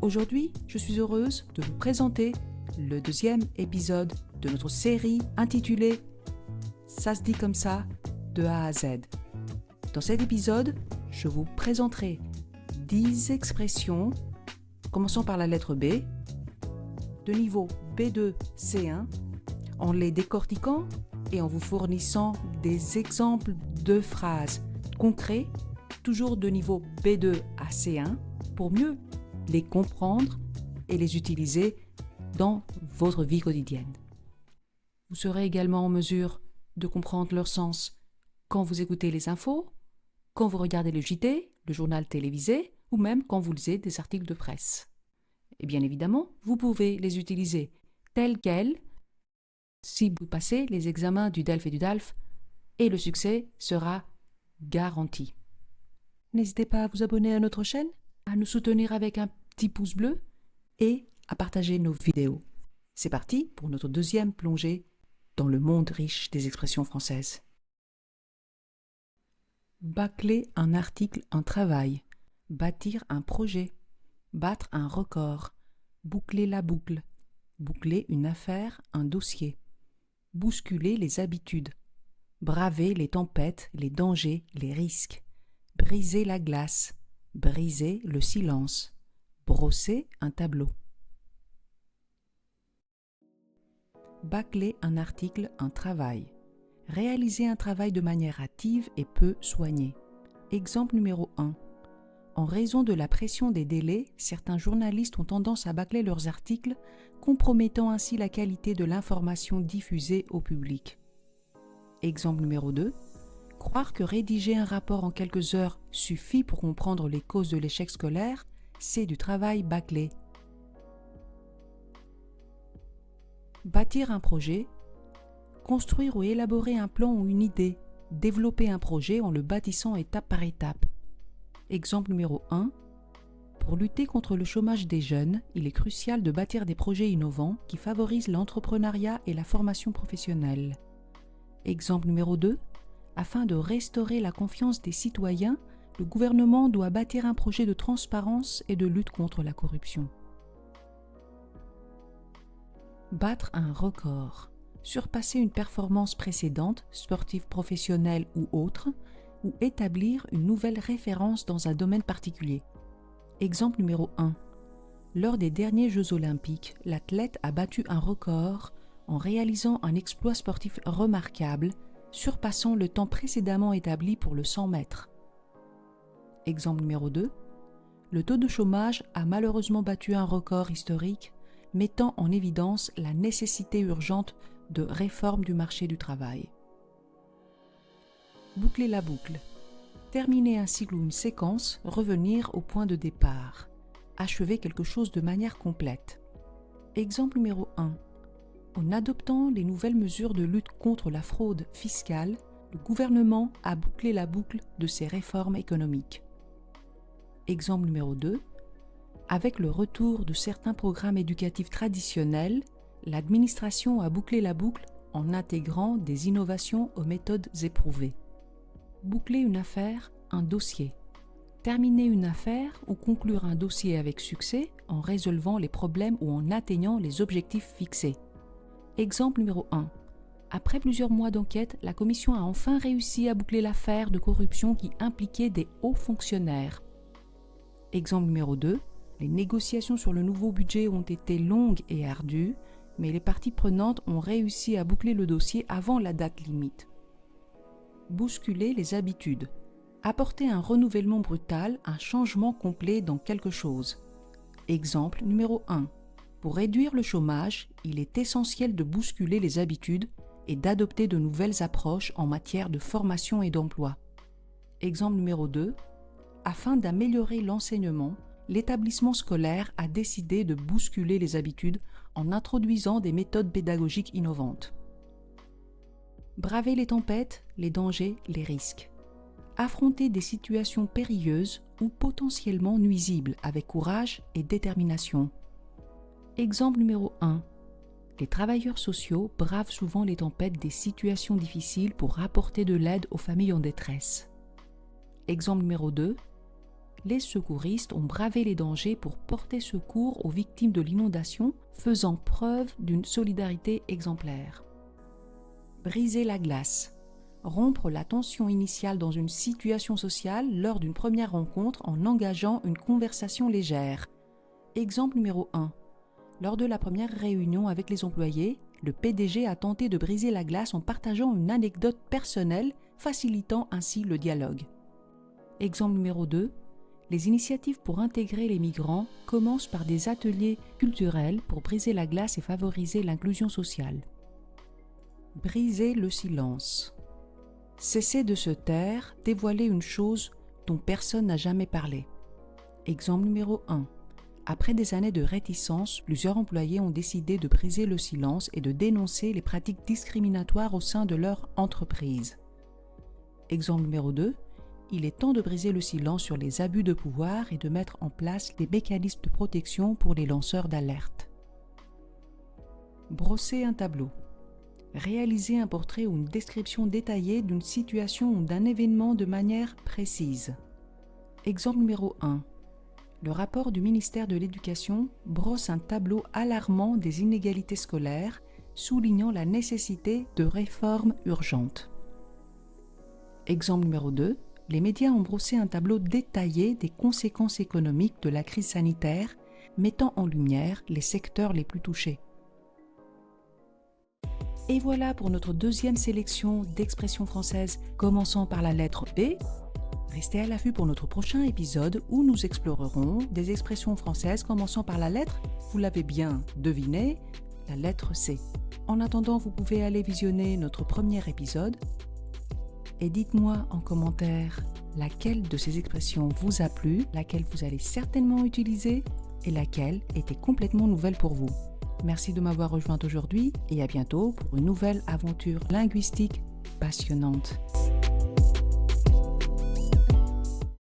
Aujourd'hui, je suis heureuse de vous présenter le deuxième épisode de notre série intitulée « Ça se dit comme ça, de A à Z ». Dans cet épisode, je vous présenterai 10 expressions, commençant par la lettre B, de niveau B2, C1, en les décortiquant et en vous fournissant des exemples de phrases concrets, toujours de niveau B2 à C1, pour mieux les comprendre et les utiliser dans votre vie quotidienne. Vous serez également en mesure de comprendre leur sens quand vous écoutez les infos, quand vous regardez le JT, le journal télévisé, ou même quand vous lisez des articles de presse. Et bien évidemment, vous pouvez les utiliser tels quels si vous passez les examens du DELF et du DALF, et le succès sera garanti. N'hésitez pas à vous abonner à notre chaîne, à nous soutenir avec un petit pouce bleu et à partager nos vidéos. C'est parti pour notre deuxième plongée dans le monde riche des expressions françaises. Bâcler un article, un travail, bâtir un projet, battre un record, boucler la boucle, boucler une affaire, un dossier, bousculer les habitudes, braver les tempêtes, les dangers, les risques, briser la glace, briser le silence, brosser un tableau. Bâcler un article, un travail. Réaliser un travail de manière hâtive et peu soignée. Exemple numéro 1. En raison de la pression des délais, certains journalistes ont tendance à bâcler leurs articles, compromettant ainsi la qualité de l'information diffusée au public. Exemple numéro 2. Croire que rédiger un rapport en quelques heures suffit pour comprendre les causes de l'échec scolaire, c'est du travail bâclé. Bâtir un projet. Construire ou élaborer un plan ou une idée. Développer un projet en le bâtissant étape par étape. Exemple numéro 1. Pour lutter contre le chômage des jeunes, il est crucial de bâtir des projets innovants qui favorisent l'entrepreneuriat et la formation professionnelle. Exemple numéro 2. Afin de restaurer la confiance des citoyens, le gouvernement doit bâtir un projet de transparence et de lutte contre la corruption. Battre un record. Surpasser une performance précédente, sportive professionnelle ou autre, ou établir une nouvelle référence dans un domaine particulier. Exemple numéro 1. Lors des derniers Jeux olympiques, l'athlète a battu un record en réalisant un exploit sportif remarquable, surpassant le temps précédemment établi pour le 100 mètres. Exemple numéro 2. Le taux de chômage a malheureusement battu un record historique, mettant en évidence la nécessité urgente de réforme du marché du travail. Boucler la boucle. Terminer un cycle ou une séquence, revenir au point de départ. Achever quelque chose de manière complète. Exemple numéro 1. En adoptant les nouvelles mesures de lutte contre la fraude fiscale, le gouvernement a bouclé la boucle de ses réformes économiques. Exemple numéro 2. Avec le retour de certains programmes éducatifs traditionnels, l'administration a bouclé la boucle en intégrant des innovations aux méthodes éprouvées. Boucler une affaire, un dossier. Terminer une affaire ou conclure un dossier avec succès en résolvant les problèmes ou en atteignant les objectifs fixés. Exemple numéro 1. Après plusieurs mois d'enquête, la commission a enfin réussi à boucler l'affaire de corruption qui impliquait des hauts fonctionnaires. Exemple numéro 2. Les négociations sur le nouveau budget ont été longues et ardues, mais les parties prenantes ont réussi à boucler le dossier avant la date limite. Bousculer les habitudes. Apporter un renouvellement brutal, un changement complet dans quelque chose. Exemple numéro 1. Pour réduire le chômage, il est essentiel de bousculer les habitudes et d'adopter de nouvelles approches en matière de formation et d'emploi. Exemple numéro 2. Afin d'améliorer l'enseignement, l'établissement scolaire a décidé de bousculer les habitudes en introduisant des méthodes pédagogiques innovantes. Braver les tempêtes, les dangers, les risques. Affronter des situations périlleuses ou potentiellement nuisibles avec courage et détermination. Exemple numéro 1. Les travailleurs sociaux bravent souvent les tempêtes des situations difficiles pour apporter de l'aide aux familles en détresse. Exemple numéro 2. les secouristes ont bravé les dangers pour porter secours aux victimes de l'inondation, faisant preuve d'une solidarité exemplaire. Briser la glace. Rompre la tension initiale dans une situation sociale lors d'une première rencontre en engageant une conversation légère. Exemple numéro 1. Lors de la première réunion avec les employés, le PDG a tenté de briser la glace en partageant une anecdote personnelle, facilitant ainsi le dialogue. Exemple numéro 2. Les initiatives pour intégrer les migrants commencent par des ateliers culturels pour briser la glace et favoriser l'inclusion sociale. Briser le silence. Cesser de se taire, dévoiler une chose dont personne n'a jamais parlé. Exemple numéro 1. Après des années de réticence, plusieurs employés ont décidé de briser le silence et de dénoncer les pratiques discriminatoires au sein de leur entreprise. Exemple numéro 2. Il est temps de briser le silence sur les abus de pouvoir et de mettre en place des mécanismes de protection pour les lanceurs d'alerte. Brosser un tableau. Réaliser un portrait ou une description détaillée d'une situation ou d'un événement de manière précise. Exemple numéro 1. Le rapport du ministère de l'Éducation brosse un tableau alarmant des inégalités scolaires, soulignant la nécessité de réformes urgentes. Exemple numéro 2. Les médias ont brossé un tableau détaillé des conséquences économiques de la crise sanitaire, mettant en lumière les secteurs les plus touchés. Et voilà pour notre deuxième sélection d'expressions françaises commençant par la lettre B. Restez à l'affût pour notre prochain épisode où nous explorerons des expressions françaises commençant par la lettre, vous l'avez bien deviné, la lettre C. En attendant, vous pouvez aller visionner notre premier épisode. Et dites-moi en commentaire laquelle de ces expressions vous a plu, laquelle vous allez certainement utiliser et laquelle était complètement nouvelle pour vous. Merci de m'avoir rejointe aujourd'hui et à bientôt pour une nouvelle aventure linguistique passionnante.